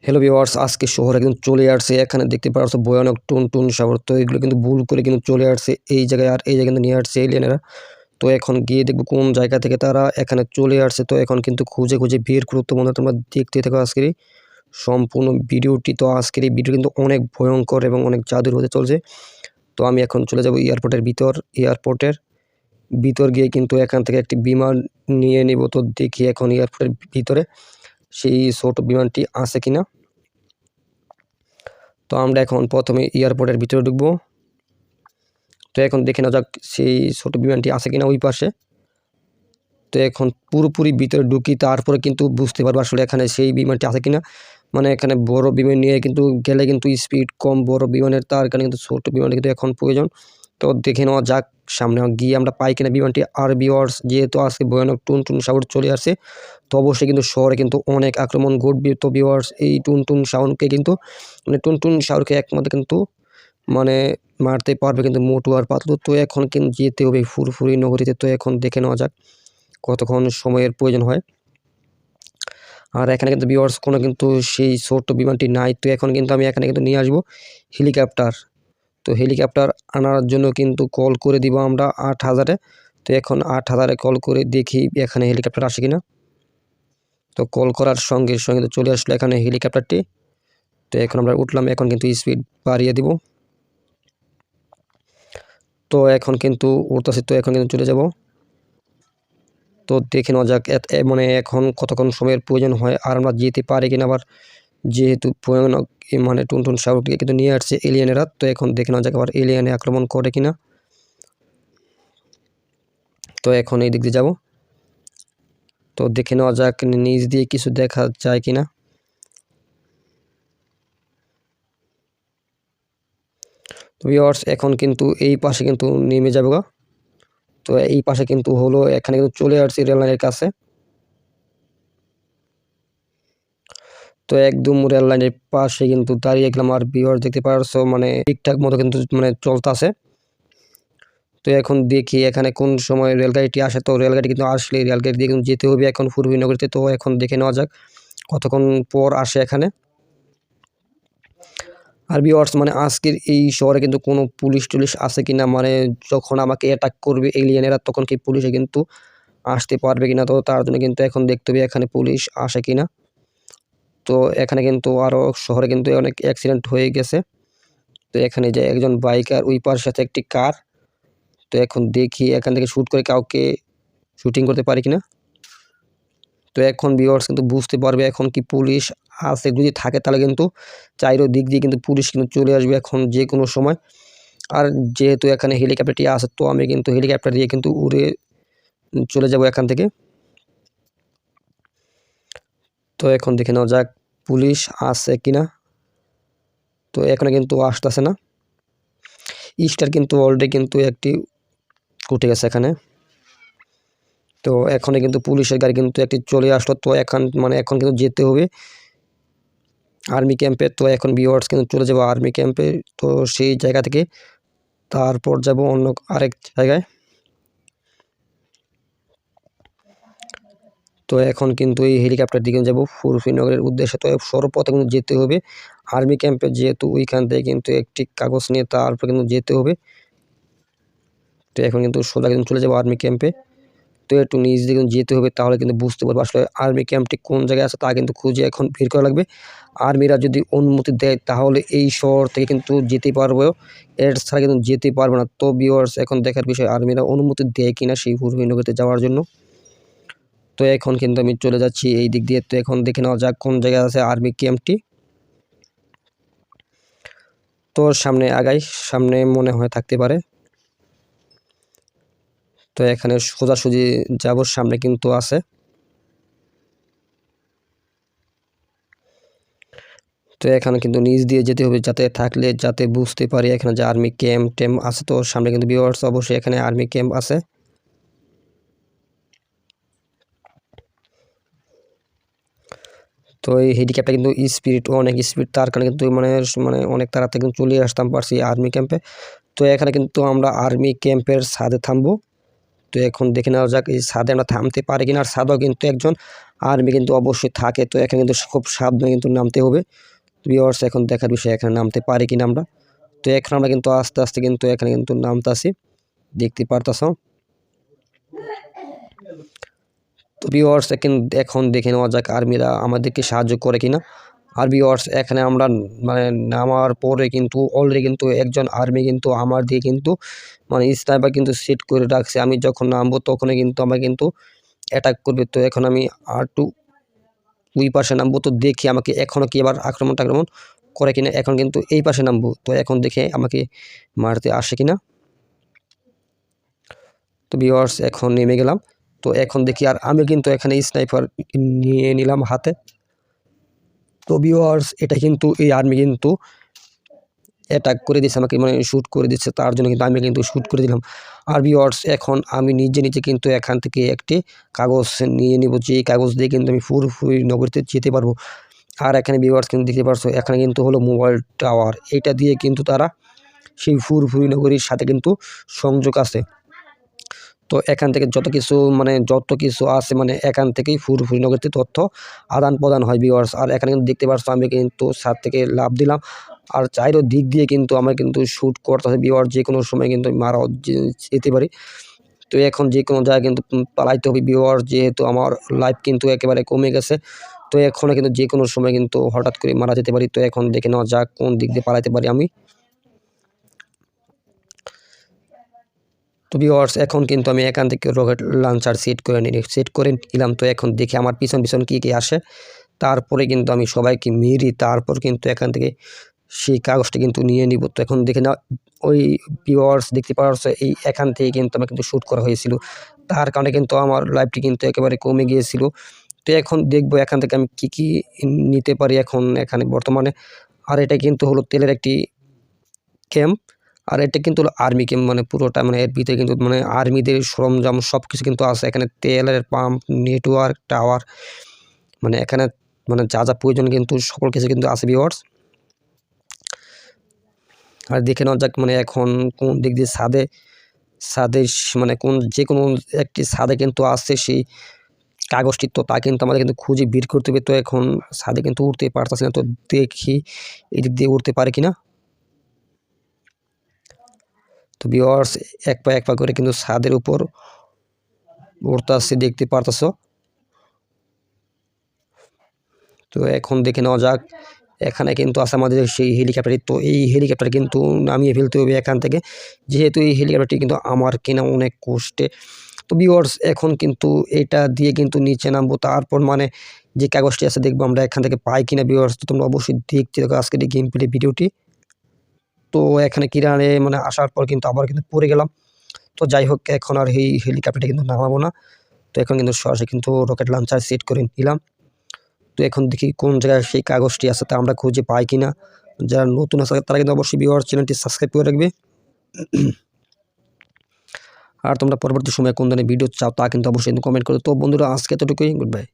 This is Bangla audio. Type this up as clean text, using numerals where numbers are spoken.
হ্যালো ভিউয়ার্স, আজকে শহরে কিন্তু চলে আসছে। এখানে দেখতে পাচ্ছ ভয়ানক টুনটুন সাগর। তো এগুলো কিন্তু ভুল করে কিন্তু চলে আসছে এই জায়গায়, আর এই জায়গায় কিন্তু নিয়ে আসছে এলিয়েনেরা। তো এখন গিয়ে দেখবো কোন জায়গা থেকে তারা এখানে চলে আসছে। তো এখন কিন্তু খুঁজে খুঁজে বের করতে মনে, তোমরা দেখতে থাকো আজকের এই সম্পূর্ণ ভিডিওটি। তো আজকের এই ভিডিও কিন্তু অনেক ভয়ঙ্কর এবং অনেক জাদুর হতে চলছে। তো আমি এখন চলে যাব এয়ারপোর্টের ভিতর গিয়ে কিন্তু এখান থেকে একটি বিমান নিয়ে নিব। তো দেখি এখন এয়ারপোর্টের ভিতরে সেই ছোট বিমানটি আছে কিনা। তো আমরা এখন প্রথমে এয়ারপোর্টের ভিতরে ঢুকবো। তো এখন দেখে নেওয়া যাক সেই ছোট বিমানটি আছে কিনা ওই পাশে। তো এখন পুরোপুরি ভিতরে ঢুকি, তারপরে কিন্তু বুঝতে পারবো আসলে এখানে সেই বিমানটি আছে কিনা। মানে এখানে বড় বিমান নিয়ে কিন্তু গেলে কিন্তু স্পিড কম বড় বিমানের, তার কারণে কিন্তু ছোট বিমান কিন্তু এখন প্রয়োজন। তো দেখে নেওয়া যাক সামনে গিয়ে আমরা পাই কিনা বিমানটি। আর ভিউয়ার্স, যেহেতু আজকে ভয়ানক টুনটুন সাগর চলে আসছে, তো অবশ্যই কিন্তু শহরে কিন্তু অনেক আক্রমণ ঘটবে। তো ভিউয়ার্স, এই টুনটুন সাগরকে কিন্তু টুনটুন সাগরকে একমাত্র কিন্তু মারতে পারবে কিন্তু মোটু আর পাতলু। তো এখন কিন্তু যেতে হবে ফুরফুরি নগরীতে। তো এখন দেখে নেওয়া যাক কতক্ষণ সময়ের প্রয়োজন হয়। আর এখানে কিন্তু ভিউয়ার্স কোনো কিন্তু সেই ছোট্ট বিমানটি নাই। তো এখন কিন্তু আমি এখানে কিন্তু নিয়ে আসবো হেলিকপ্টার। তো হেলিকপ্টার আনার জন্য কিন্তু কল করে দিব আমরা 8000-এ। তো এখন 8000-এ কল করে দেখি এখানে হেলিকপ্টার আসে কিনা। তো কল করার সঙ্গে সঙ্গে তো চলে আসলো এখানে হেলিকপ্টারটি। তো এখন আমরা উঠলাম, এখন কিন্তু স্পিড বাড়িয়ে দিব। তো এখন কিন্তু উঠতেছি, তো এখন কিন্তু চলে যাব। তো দেখে নেওয়া যাক এখন কতক্ষণ সময়ের প্রয়োজন হয়, আর আমরা যেতে পারি কিনা। আবার যেহেতু ভয়ানক টুনটুন সাগরকে কিন্তু নিয়ে আসছে এলিয়েনেরা। তো এখন দেখে নেওয়া যাক আবার এলিয়েনে আক্রমণ করে কিনা। তো এখন এই দিক দিয়ে যাব। তো দেখে নেওয়া যাক নিচ দিয়ে কিছু দেখা যায় কিনা। তো ভিউয়ার্স, এখন কিন্তু এই পাশে কিন্তু নেমে যাবো। তো এই পাশে কিন্তু হলো এখানে কিন্তু চলে আসছি রেল লাইনের কাছে। তো একদম রেল লাইনের পাশে কিন্তু দাঁড়িয়ে গেলাম। আর ভিউয়ার্স দেখতে পারছো ঠিকঠাক মতো কিন্তু চলতেছে। তো এখন দেখি এখানে কোন সময় রেলগাড়িটি আসে। তো রেলগাড়ি কিন্তু আসলে রেলগাড়ি দিয়ে কিন্তু যেতে হবে এখন পূর্বী নগরীতে। তো এখন দেখে নেওয়া যাক কতক্ষণ পর আসে এখানে। আর ভিউয়ার্স, আজকের এই শহরে কিন্তু কোনো পুলিশ টুলিশ আছে কিনা, যখন আমাকে অ্যাটাক করবে এলিয়েনেরা তখন কি পুলিশে কিন্তু আসতে পারবে কিনা। তো তার জন্য কিন্তু এখন দেখতে হবে এখানে পুলিশ আসে কিনা। তো এখানে কিন্তু আরও শহরে কিন্তু অনেক অ্যাক্সিডেন্ট হয়ে গেছে। তো এখানে যে একজন বাইকার, ওই পাশের সাথে একটি কার। তো এখন দেখি এখান থেকে শ্যুট করে কাউকে শুটিং করতে পারি কিনা। তো এখন ভিউয়ার্স কিন্তু বুঝতে পারবে এখন কি পুলিশ আছে। যদি থাকে তাহলে কিন্তু চাইরো দিক দিয়ে কিন্তু পুলিশ কিন্তু চলে আসবে এখন যে কোনো সময়। আর যেহেতু এখানে হেলিকপ্টারটি আছে, তো আমি কিন্তু হেলিকপ্টার দিয়ে কিন্তু উড়ে চলে যাব এখান থেকে। তো এখন দেখে নেওয়া যাক পুলিশ আছে কিনা। তো এখানে কিন্তু আসতেছে না। স্টার কিন্তু অলরেডি কিন্তু একটি উঠে গেছে এখানে। তো এখন কিন্তু পুলিশের গাড়ি কিন্তু একটি চলে আসলো। তো এখন কিন্তু যেতে হবে আর্মি ক্যাম্পে। তো এখন ভিউয়ার্স কিন্তু চলে যাব আর্মি ক্যাম্পে। তো সেই জায়গা থেকে তারপর যাব অন্য আরেক জায়গায়। তো এখন কিন্তু এই হেলিকপ্টার দিকে যাব ফুরফুরি নগরের উদ্দেশ্যে। তো সর্বপ্রথম কিন্তু যেতে হবে আর্মি ক্যাম্পে, যেহেতু ওইখান থেকে কিন্তু একটি কাগজ নিয়ে তারপর কিন্তু যেতে হবে। তো এখন কিন্তু সোজা কিন্তু চলে যাব আর্মি ক্যাম্পে। তো একটু নিচ দিয়ে কিন্তু যেতে হবে, তাহলে কিন্তু বুঝতে পারবো আসলে আর্মি ক্যাম্পটি কোন জায়গায় আছে, তা কিন্তু খুঁজে এখন বের করা লাগবে। আর্মিরা যদি অনুমতি দেয় তাহলে এই শহর থেকে কিন্তু যেতে পারবো, এর ছাড়া কিন্তু যেতে পারবো না। তো ভিউয়ার্স, এখন দেখার বিষয় আর্মিরা অনুমতি দেয় কিনা সেই ফুরফুরি নগরীতে যাওয়ার জন্য। তো এখন কিন্তু আমি চলে যাচ্ছি এই দিক দিয়ে। তো এখন দেখে নেওয়া যাক কোন জায়গায় আছে আর্মি ক্যাম্পটি। তো সামনে আগাই, সামনে মনে হয় থাকতে পারে। তো এখানে সোজাসুজি যাব, সামনে কিন্তু আছে। তো এখানে কিন্তু নিচ দিয়ে যেতে হবে যাতে বুঝতে পারি এখানে যে আর্মি ক্যাম্প আছে। তো সামনে কিন্তু ভিউয়ার্স অবশ্যই এখানে আর্মি ক্যাম্প আছে। তো এই হেলিকপ্টার কিন্তু অনেক স্পিড, তার কারণে কিন্তু অনেক তাড়াতাড়ি কিন্তু চলে আসতাম পারছি আর্মি ক্যাম্পে। তো এখানে কিন্তু আমরা আর্মি ক্যাম্পের ছাদে থামবো। তো এখন দেখে নেওয়া যাক এই ছাদে আমরা থামতে পারি কিনা। আর ছাদেও কিন্তু একজন আর্মি কিন্তু অবশ্যই থাকে। তো এখানে কিন্তু খুব সাবধানে কিন্তু নামতে হবে। ভিউয়ার্স এখন দেখার বিষয় এখানে নামতে পারি কিনা আমরা। তো এখন আমরা কিন্তু আস্তে আস্তে কিন্তু এখানে কিন্তু নামতাছি, দেখতে পারতাছ। তো ভিউয়ার্স এখন দেখে নেওয়া যাক আর্মিরা আমাদেরকে সাহায্য করে কিনা। আর ভিউয়ার্স এখানে আমরা মানে নামার পরে কিন্তু অলরেডি কিন্তু একজন আর্মি কিন্তু আমার দিয়ে কিন্তু মানে স্নাইপার কিন্তু সেট করে রাখছে। আমি যখন নামবো তখনই কিন্তু আমাকে কিন্তু অ্যাটাক করবে। তো এখন আমি একটু ওই পাশে নামবো, তো দেখি আমাকে এখনও কি আবার আক্রমণ করে কিনা। এখন কিন্তু এই পাশে নামবো, তো এখন দেখে আমাকে মারতে আসে কিনা। তো ভিউয়ার্স এখন নেমে গেলাম। তো এখন দেখি আর আমি কিন্তু এখানে স্নাইপার নিয়ে নিলাম হাতে। তো ভিউয়ার্স এটা কিন্তু এই আর্মি কিন্তু অ্যাটাক করে দিচ্ছে আমাকে, মানে শ্যুট করে দিচ্ছে, তার জন্য কিন্তু আমি কিন্তু শ্যুট করে দিলাম। আর ভিউয়ার্স এখন আমি নিজে কিন্তু এখান থেকে একটি কাগজ নিয়ে নিব, যে কাগজ দিয়ে কিন্তু আমি পুরোপুরি নগরীতে যেতে পারবো। আর এখানে ভিউয়ার্স কিন্তু দেখতে পারছো এখানে কিন্তু হলো মোবাইল টাওয়ার, এটা দিয়ে কিন্তু তারা সেই পুরোপুরি নগরীর সাথে কিন্তু সংযোগ আছে। তো এখান থেকে যত কিছু আছে মানে এখান থেকেই পুরোপুরি নগরীতে তথ্য আদান প্রদান হয় ভিউয়ার্স। আর এখানে কিন্তু দেখতে পাচ্ছ আমি কিন্তু ছাদ থেকে লাফ দিলাম, আর চাইরো দিক দিয়ে কিন্তু আমার কিন্তু শ্যুট করতেছে ভিউয়ার্স, যে কোনো সময় কিন্তু মারা যেতে পারি। তো এখন যে কোনো জায়গায় কিন্তু পালাইতে হবে ভিউয়ার্স, যেহেতু আমার লাইফ কিন্তু একেবারে কমে গেছে। তো এখনও কিন্তু যে কোনো সময় কিন্তু হঠাৎ করে মারা যেতে পারি। তো এখন দেখে নেওয়া যাক কোন দিক দিয়ে পালাইতে পারি আমি। তো ভিউয়ার্স এখন কিন্তু আমি এখান থেকে রকেট লঞ্চার সেট করে নিলাম। তো এখন দেখি আমার পিছন কী আসে, তারপরে কিন্তু আমি সবাইকে মেরি তারপর কিন্তু এখান থেকে সেই কাগজটা কিন্তু নিয়ে নিব। তো এখন দেখে না ওই ভিউয়ার্স দেখতে পাচ্ছ এই এখান থেকে কিন্তু আমার কিন্তু শ্যুট করা হয়েছিল, তার কারণে কিন্তু আমার লাইফটি কিন্তু একেবারে কমে গিয়েছিল। তো এখন দেখবো এখান থেকে আমি কি নিতে পারি এখন এখানে বর্তমানে। আর এটা কিন্তু হলো তেলের একটি ক্যাম্প, আর এটা কিন্তু হলো আর্মি ক্যাম্প, মানে পুরোটা মানে এর ভিতরে কিন্তু মানে আর্মিদের সরঞ্জাম সব কিছু কিন্তু আছে। এখানে তেলের পাম্প, নেটওয়ার্ক টাওয়ার, মানে এখানে মানে যা প্রয়োজন কিন্তু সকল কিছু কিন্তু আছে ভিউয়ার্স। আর দেখে নেওয়া যাক মানে এখন কোন দিক দিয়ে ছাদে মানে যে কোনো একটি ছাদে কিন্তু আসছে সেই কাগজটি। তো তা কিন্তু আমাদের কিন্তু খুঁজে বের করতে হবে। তো এখন ছাদে কিন্তু উঠতে পারতেছি না, তো দেখি এদিক দিয়ে উঠতে পারে কিনা। তো ভিউয়ার্স এক পা করে কিন্তু ছাদের উপর উঠতে আসছে, দেখতে পারতেছ। তো এখন দেখে নেওয়া যাক এখানে কিন্তু আছে আমাদের সেই হেলিকপ্টার। তো এই হেলিকপ্টার কিন্তু নামিয়ে ফেলতে হবে এখান থেকে, যেহেতু এই হেলিকপ্টারটি কিন্তু আমার কেনা অনেক কষ্টে। তো ভিউয়ার্স এখন কিন্তু এটা দিয়ে কিন্তু নিচে নামবো, তারপর মানে যে কাগজটি আছে দেখবো আমরা এখান থেকে পাই কিনা ভিউয়ার্স। তো তোমরা অবশ্যই দেখতে থাকো আজকের এই গেম প্লে ভিডিওটি। তো এখানে কিরানে মানে আসার পর কিন্তু আবার কিন্তু পড়ে গেলাম। তো যাই হোক এখন আর এই হেলিকপ্টারটা কিন্তু নামাবো না। তো এখন কিন্তু সরাসরি কিন্তু রকেট লঞ্চার সেট করে নিলাম। তো এখন দেখি কোন জায়গায় সেই কাগজটি আছে, তা আমরা খুঁজে পাই কিনা। যারা নতুন আছে তারা কিন্তু অবশ্যই ভিউয়ার্স চ্যানেলটি সাবস্ক্রাইব করে রাখবে। আর তোমরা পরবর্তী সময়ে কোন ধরনের ভিডিও চাও তা কিন্তু অবশ্যই কমেন্ট করো। তো বন্ধুরা আজকে এতটুকুই, গুড বাই।